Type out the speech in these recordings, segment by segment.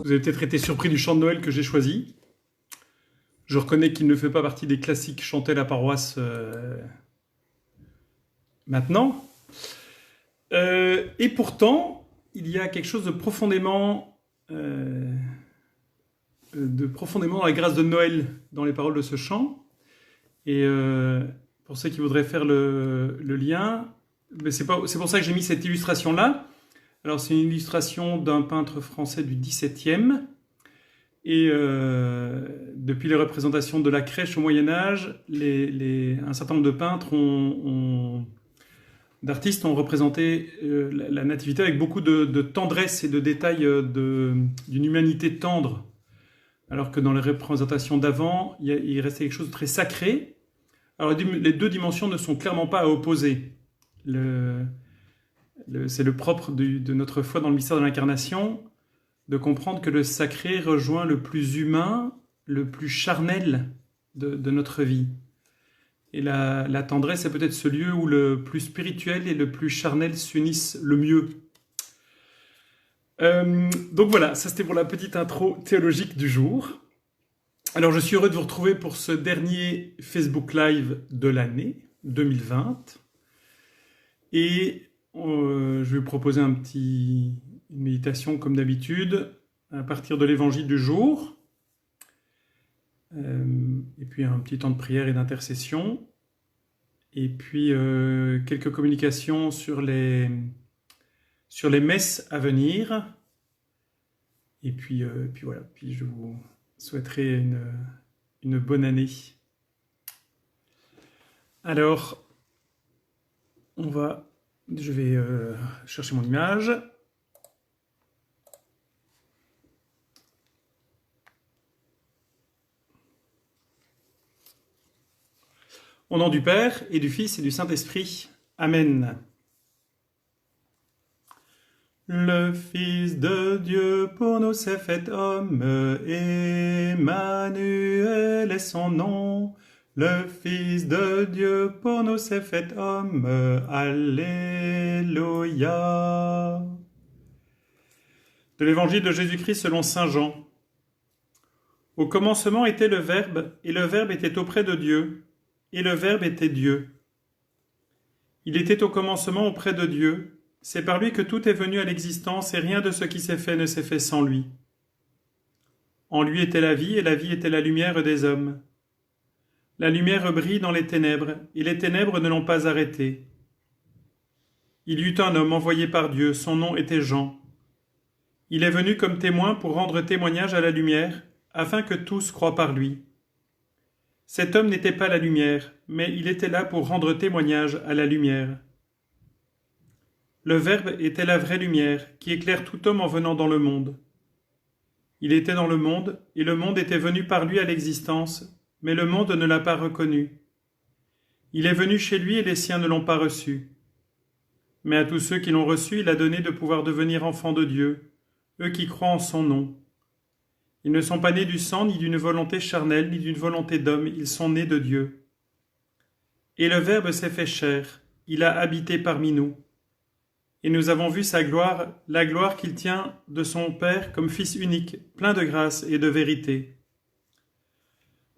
Vous avez peut-être été surpris du chant de Noël que j'ai choisi. Je reconnais qu'il ne fait pas partie des classiques chantés à la paroisse maintenant. Et pourtant, il y a quelque chose de profondément dans la grâce de Noël dans les paroles de ce chant. Et pour ceux qui voudraient faire le lien, c'est pour ça que j'ai mis cette illustration-là. Alors c'est une illustration d'un peintre français du XVIIe. Et depuis les représentations de la crèche au Moyen-Âge, un certain nombre de peintres d'artistes ont représenté la nativité avec beaucoup de tendresse et de détails d'une humanité tendre. Alors que dans les représentations d'avant, il restait quelque chose de très sacré. Alors les deux dimensions ne sont clairement pas à opposer. C'est le propre de notre foi dans le mystère de l'incarnation, de comprendre que le sacré rejoint le plus humain, le plus charnel de notre vie. Et la tendresse est peut-être ce lieu où le plus spirituel et le plus charnel s'unissent le mieux. Donc voilà, ça c'était pour la petite intro théologique du jour. Alors je suis heureux de vous retrouver pour ce dernier Facebook Live de l'année 2020. Et je vais vous proposer une méditation comme d'habitude à partir de l'évangile du jour. Et puis un petit temps de prière et d'intercession. Et puis quelques communications sur les messes à venir. Et puis voilà. Puis je vous souhaiterais une bonne année. Alors, je vais chercher mon image. Au nom du Père, et du Fils, et du Saint-Esprit. Amen. Le Fils de Dieu pour nous s'est fait homme, Emmanuel est son nom. Le Fils de Dieu pour nous s'est fait homme, Alléluia. De l'Évangile de Jésus-Christ selon saint Jean. Au commencement était le Verbe, et le Verbe était auprès de Dieu, et le Verbe était Dieu. Il était au commencement auprès de Dieu. C'est par lui que tout est venu à l'existence, et rien de ce qui s'est fait ne s'est fait sans lui. En lui était la vie, et la vie était la lumière des hommes. La lumière brille dans les ténèbres, et les ténèbres ne l'ont pas arrêté. Il y eut un homme envoyé par Dieu, son nom était Jean. Il est venu comme témoin pour rendre témoignage à la lumière, afin que tous croient par lui. Cet homme n'était pas la lumière, mais il était là pour rendre témoignage à la lumière. Le Verbe était la vraie lumière, qui éclaire tout homme en venant dans le monde. Il était dans le monde, et le monde était venu par lui à l'existence, mais le monde ne l'a pas reconnu. Il est venu chez lui et les siens ne l'ont pas reçu. Mais à tous ceux qui l'ont reçu, il a donné de pouvoir devenir enfants de Dieu, eux qui croient en son nom. Ils ne sont pas nés du sang, ni d'une volonté charnelle, ni d'une volonté d'homme, ils sont nés de Dieu. Et le Verbe s'est fait chair, il a habité parmi nous. Et nous avons vu sa gloire, la gloire qu'il tient de son Père comme Fils unique, plein de grâce et de vérité.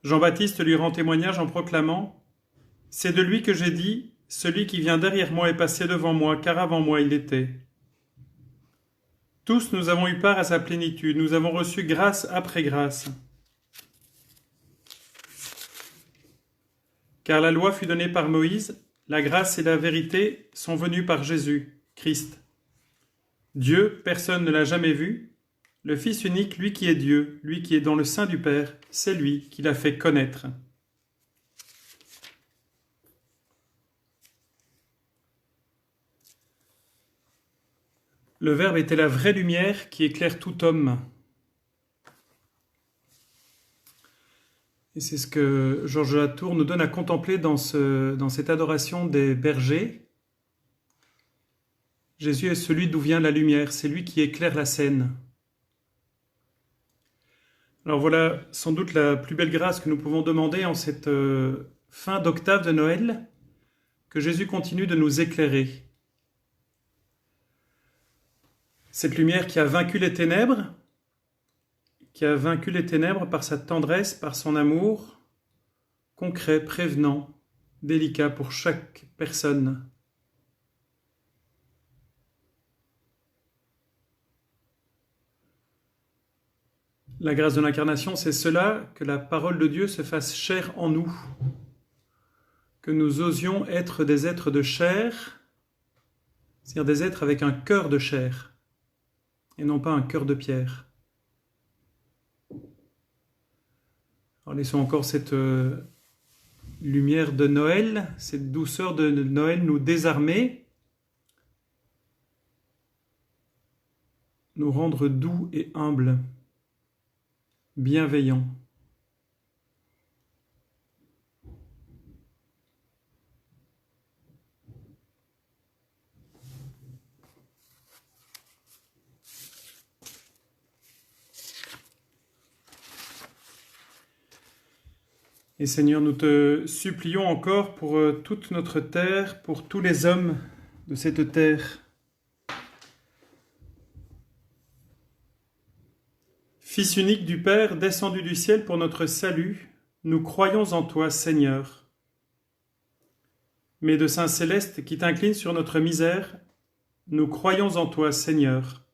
Jean-Baptiste lui rend témoignage en proclamant « C'est de lui que j'ai dit, celui qui vient derrière moi est passé devant moi, car avant moi il était. » Tous nous avons eu part à sa plénitude, nous avons reçu grâce après grâce. Car la loi fut donnée par Moïse, la grâce et la vérité sont venues par Jésus, Christ. Dieu, personne ne l'a jamais vu. Le Fils unique, lui qui est Dieu, lui qui est dans le sein du Père, c'est lui qui l'a fait connaître. Le Verbe était la vraie lumière qui éclaire tout homme. Et c'est ce que Georges de la Tour nous donne à contempler dans cette adoration des bergers. Jésus est celui d'où vient la lumière, c'est lui qui éclaire la scène. Alors voilà sans doute la plus belle grâce que nous pouvons demander en cette fin d'octave de Noël, que Jésus continue de nous éclairer. Cette lumière qui a vaincu les ténèbres, qui a vaincu les ténèbres par sa tendresse, par son amour, concret, prévenant, délicat pour chaque personne. La grâce de l'incarnation, c'est cela, que la parole de Dieu se fasse chair en nous, que nous osions être des êtres de chair, c'est-à-dire des êtres avec un cœur de chair, et non pas un cœur de pierre. Alors laissons encore cette lumière de Noël, cette douceur de Noël nous désarmer, nous rendre doux et humbles, bienveillants. Et Seigneur, nous te supplions encore pour toute notre terre, pour tous les hommes de cette terre. Fils unique du Père, descendu du ciel pour notre salut, nous croyons en toi, Seigneur. Médecin céleste qui t'incline sur notre misère, nous croyons en toi, Seigneur.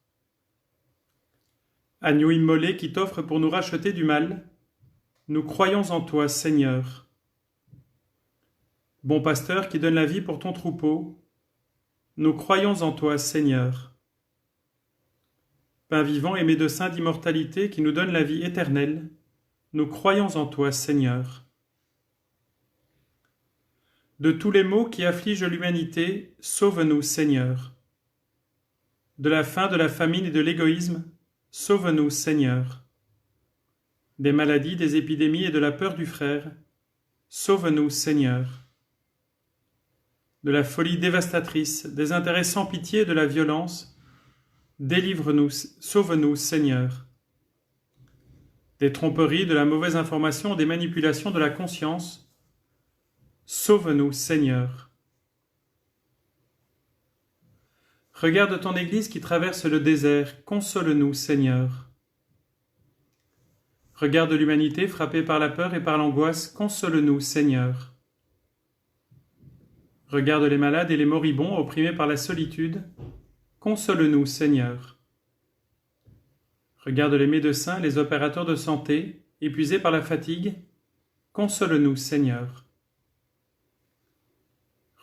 Agneau immolé qui t'offre pour nous racheter du mal, nous croyons en toi, Seigneur. Bon pasteur qui donne la vie pour ton troupeau, nous croyons en toi, Seigneur. Pain vivant et médecin d'immortalité qui nous donne la vie éternelle, nous croyons en toi, Seigneur. De tous les maux qui affligent l'humanité, sauve-nous, Seigneur. De la faim, de la famine et de l'égoïsme, sauve-nous, Seigneur. Des maladies, des épidémies et de la peur du frère, sauve-nous, Seigneur. De la folie dévastatrice, des intérêts sans pitié et de la violence, délivre-nous, sauve-nous, Seigneur. Des tromperies, de la mauvaise information, des manipulations de la conscience, sauve-nous, Seigneur. Regarde ton Église qui traverse le désert, console-nous, Seigneur. Regarde l'humanité frappée par la peur et par l'angoisse, console-nous, Seigneur. Regarde les malades et les moribonds opprimés par la solitude, console-nous, Seigneur. Regarde les médecins, les opérateurs de santé, épuisés par la fatigue, console-nous, Seigneur.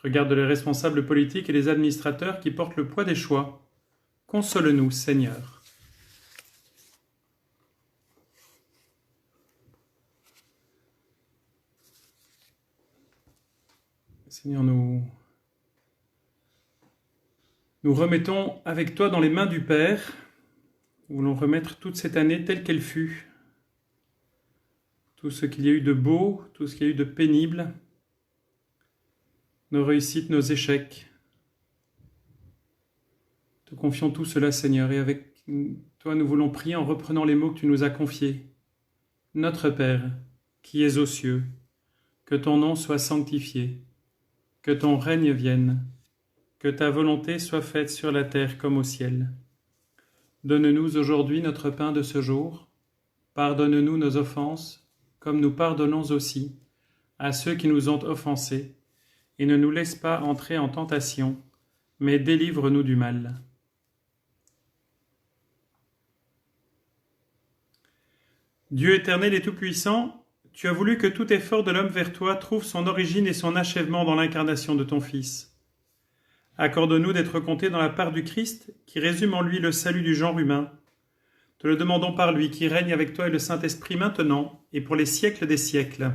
Regarde les responsables politiques et les administrateurs qui portent le poids des choix, console-nous, Seigneur. Seigneur, nous remettons avec toi dans les mains du Père. Nous voulons remettre toute cette année telle qu'elle fut. Tout ce qu'il y a eu de beau, tout ce qu'il y a eu de pénible, nos réussites, nos échecs. Te confions tout cela, Seigneur, et avec toi nous voulons prier en reprenant les mots que tu nous as confiés. Notre Père, qui es aux cieux, que ton nom soit sanctifié, que ton règne vienne, que ta volonté soit faite sur la terre comme au ciel. Donne-nous aujourd'hui notre pain de ce jour. Pardonne-nous nos offenses, comme nous pardonnons aussi à ceux qui nous ont offensés, et ne nous laisse pas entrer en tentation, mais délivre-nous du mal. Dieu éternel et tout-puissant, tu as voulu que tout effort de l'homme vers toi trouve son origine et son achèvement dans l'incarnation de ton Fils. Accorde-nous d'être comptés dans la part du Christ, qui résume en lui le salut du genre humain. Te le demandons par lui, qui règne avec toi et le Saint-Esprit maintenant et pour les siècles des siècles.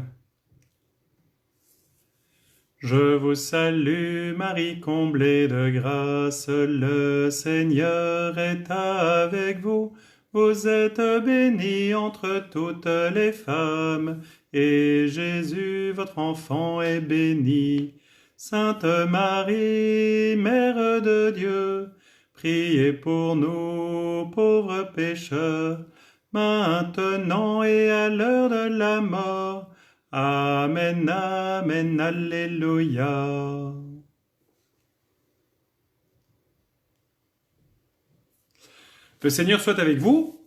Je vous salue, Marie comblée de grâce, le Seigneur est avec vous. Vous êtes bénie entre toutes les femmes, et Jésus, votre enfant, est béni. Sainte Marie, Mère de Dieu, priez pour nous, pauvres pécheurs, maintenant et à l'heure de la mort. Amen, amen, alléluia. Le Seigneur soit avec vous.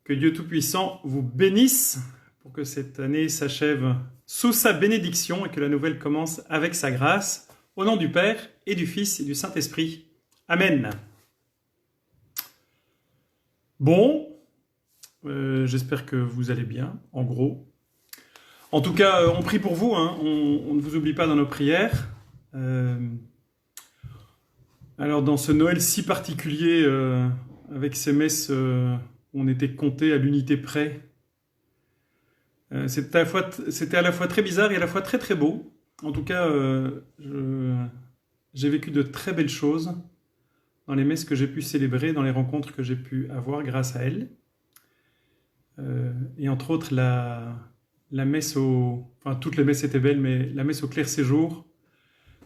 Que Dieu Tout-Puissant vous bénisse pour que cette année s'achève sous sa bénédiction et que la nouvelle commence avec sa grâce. Au nom du Père et du Fils et du Saint-Esprit. Amen. Bon, j'espère que vous allez bien, en gros. En tout cas, on prie pour vous, hein. On ne vous oublie pas dans nos prières. Alors, dans ce Noël si particulier, avec ces messes où on était comptés à l'unité près, c'était à la fois très bizarre et à la fois très très beau. En tout cas, j'ai vécu de très belles choses dans les messes que j'ai pu célébrer, dans les rencontres que j'ai pu avoir grâce à elles. Et entre autres, la messe Enfin, toutes les messes étaient belles, mais la messe au Clair Séjour,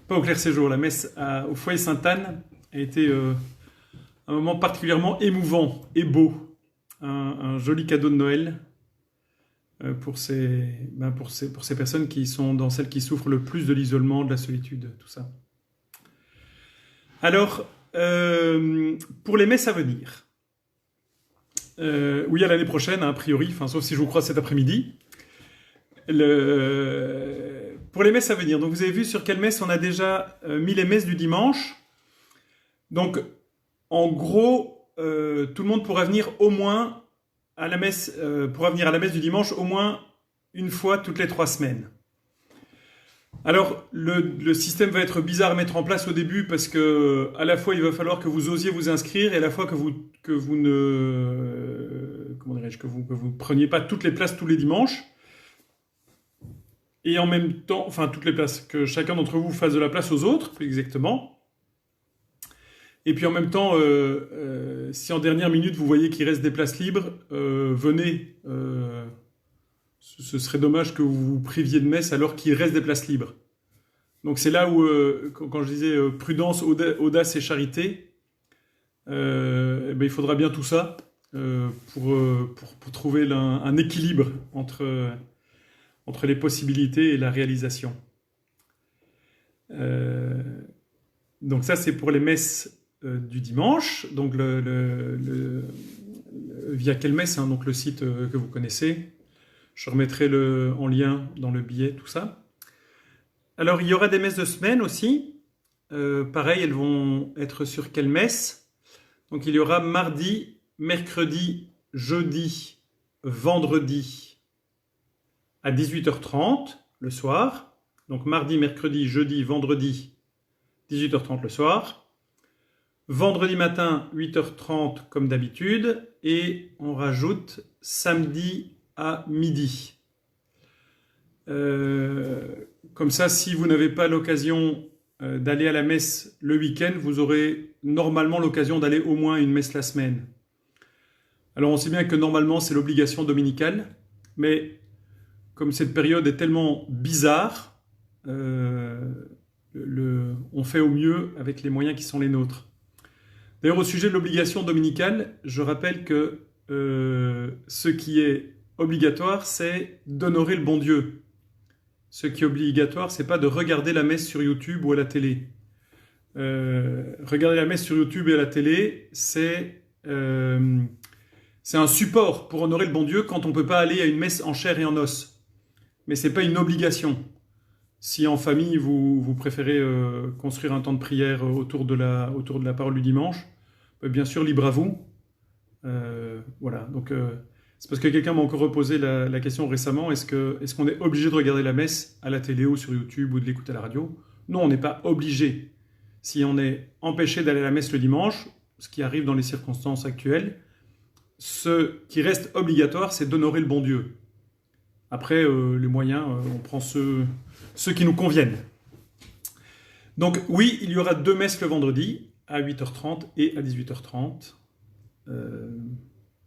pas au Clair Séjour, la messe au foyer Sainte-Anne a été un moment particulièrement émouvant et beau. Un joli cadeau de Noël pour ces personnes qui sont dans celles qui souffrent le plus de l'isolement, de la solitude, tout ça. Alors, pour les messes à venir, oui, à l'année prochaine, a priori, enfin, sauf si je vous croise cet après-midi. Pour les messes à venir, donc vous avez vu sur quelle messe on a déjà mis les messes du dimanche. Donc, en gros, tout le monde pourra venir au moins à la messe, du dimanche au moins une fois toutes les 3 semaines. Alors, le système va être bizarre à mettre en place au début parce que à la fois il va falloir que vous osiez vous inscrire et à la fois que vous preniez pas toutes les places tous les dimanches. Et en même temps, enfin toutes les places, que chacun d'entre vous fasse de la place aux autres, plus exactement. Et puis en même temps, si en dernière minute vous voyez qu'il reste des places libres, venez. Ce serait dommage que vous vous priviez de messe alors qu'il reste des places libres. Donc c'est là où, quand je disais prudence, audace et charité, il faudra bien tout ça pour trouver un équilibre entre les possibilités et la réalisation. Donc ça, c'est pour les messes du dimanche. Donc via quelle messe, hein, donc le site que vous connaissez. Je remettrai en lien dans le billet, tout ça. Alors, il y aura des messes de semaine aussi. Pareil, elles vont être sur quelle messe? Donc, il y aura mardi, mercredi, jeudi, vendredi à 18h30 le soir. Donc, mardi, mercredi, jeudi, vendredi, 18h30 le soir. Vendredi matin, 8h30 comme d'habitude. Et on rajoute samedi à midi. Comme ça, si vous n'avez pas l'occasion d'aller à la messe le week-end, vous aurez normalement l'occasion d'aller au moins à une messe la semaine. Alors on sait bien que normalement c'est l'obligation dominicale, mais comme cette période est tellement bizarre, on fait au mieux avec les moyens qui sont les nôtres. D'ailleurs, au sujet de l'obligation dominicale, je rappelle que ce qui est obligatoire, c'est d'honorer le bon Dieu. Ce qui est obligatoire, c'est pas de regarder la messe sur YouTube ou à la télé. Regarder la messe sur YouTube et à la télé, c'est un support pour honorer le bon Dieu quand on peut pas aller à une messe en chair et en os. Mais c'est pas une obligation. Si en famille vous préférez construire un temps de prière autour de la parole du dimanche, bien sûr, libre à vous. Voilà, donc c'est parce que quelqu'un m'a encore reposé la question récemment, est-ce qu'on est obligé de regarder la messe à la télé ou sur YouTube ou de l'écouter à la radio? Non, on n'est pas obligé. Si on est empêché d'aller à la messe le dimanche, ce qui arrive dans les circonstances actuelles, ce qui reste obligatoire, c'est d'honorer le bon Dieu. Après, les moyens, on prend ceux qui nous conviennent. Donc oui, il y aura 2 messes le vendredi, à 8h30 et à 18h30.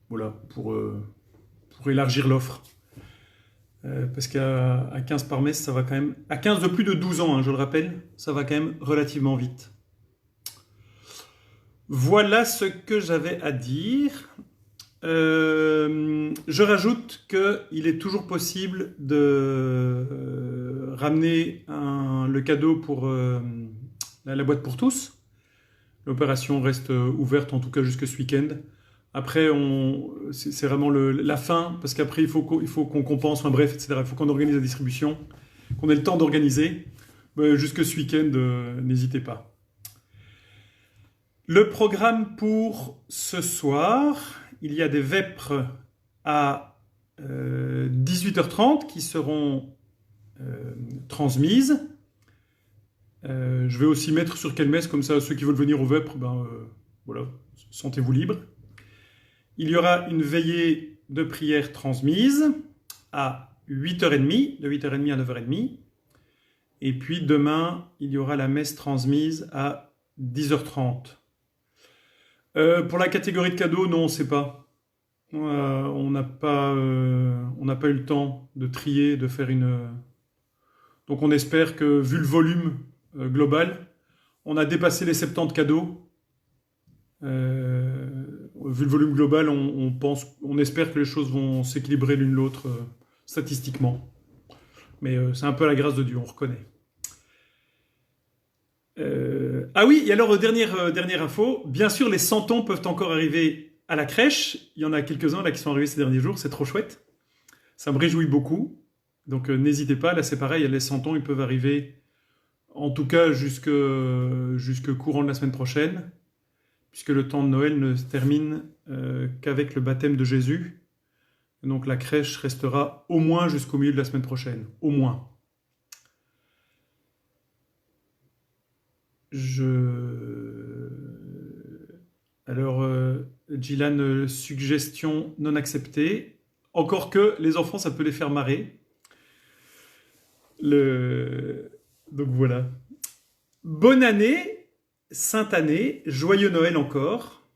Voilà, pour élargir l'offre. Parce qu'à 15 par messe, ça va quand même... À 15 de plus de 12 ans, hein, je le rappelle, ça va quand même relativement vite. Voilà ce que j'avais à dire. Je rajoute qu'il est toujours possible de ramener le cadeau pour la boîte pour tous. L'opération reste ouverte, en tout cas jusque ce week-end. Après, c'est vraiment la fin, parce qu'après, il faut qu'on compense, enfin bref, etc. Il faut qu'on organise la distribution, qu'on ait le temps d'organiser. Jusque ce week-end, n'hésitez pas. Le programme pour ce soir, il y a des vêpres à 18h30 qui seront transmises. Je vais aussi mettre sur quelle messe, comme ça ceux qui veulent venir aux vêpres, voilà, sentez-vous libre. Il y aura une veillée de prière transmise à 8h30, de 8h30 à 9h30. Et puis demain, il y aura la messe transmise à 10h30. Pour la catégorie de cadeaux, non, on ne sait pas. On n'a pas eu le temps de trier, de faire une... Donc on espère que, vu le volume global, on a dépassé les 70 cadeaux. Vu le volume global, on espère que les choses vont s'équilibrer l'une l'autre statistiquement. Mais c'est un peu la grâce de Dieu, on reconnaît. Ah oui, et alors dernière info, bien sûr les santons peuvent encore arriver à la crèche. Il y en a quelques-uns là qui sont arrivés ces derniers jours, c'est trop chouette. Ça me réjouit beaucoup. Donc n'hésitez pas, là c'est pareil, les santons ils peuvent arriver en tout cas jusque courant de la semaine prochaine, puisque le temps de Noël ne se termine qu'avec le baptême de Jésus. Donc la crèche restera au moins jusqu'au milieu de la semaine prochaine, au moins. Alors, Gillan, suggestion non acceptée. Encore que les enfants, ça peut les faire marrer. Donc voilà. Bonne année, sainte année, joyeux Noël encore.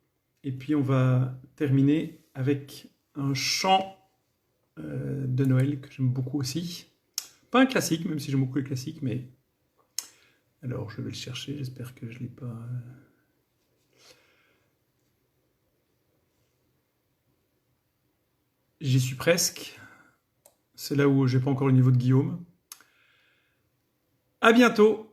Et puis on va terminer avec un chant de Noël que j'aime beaucoup aussi. Pas un classique, même si j'aime beaucoup les classiques, mais... Alors, je vais le chercher, j'espère que je ne l'ai pas... J'y suis presque. C'est là où j'ai pas encore le niveau de Guillaume. À bientôt!